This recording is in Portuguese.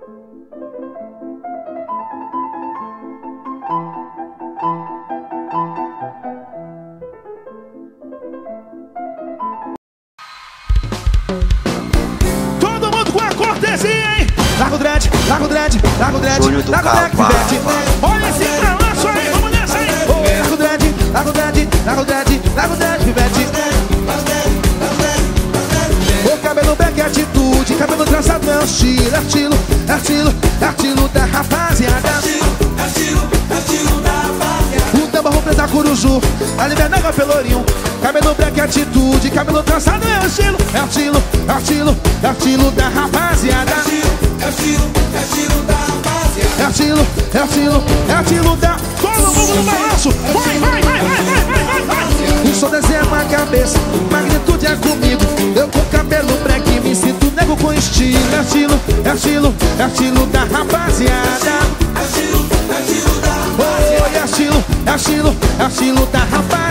Todo mundo com a cortesia, hein? Larga o dread, larga o dread, larga o dread, larga o dread, olha esse balanço aí, vamos nessa aí. Larga o dread, larga o dread, larga o dread, larga o dread, pivete. O cabelo black é atitude, cabelo trançado é o estilo, é estilo, é estilo, é estilo da rapaziada. É estilo da rapaziada. O tamborro preso a curuzu, a liberdade é pelourinho. Cabelo black é atitude, cabelo trançado é o estilo, é o estilo, é o estilo, é o estilo da rapaziada. É estilo da rapaziada. É estilo, é estilo, é estilo da... Todo mundo no balanço, vai, vai, vai, vai, vai, vai, vai. O som desenha a cabeça, magnitude é comigo. Eu com cabelo black me sinto nego com estilo. É estilo, é estilo, é estilo da rapaziada. É estilo da rapaziada. É estilo, é estilo, é estilo da rapaziada.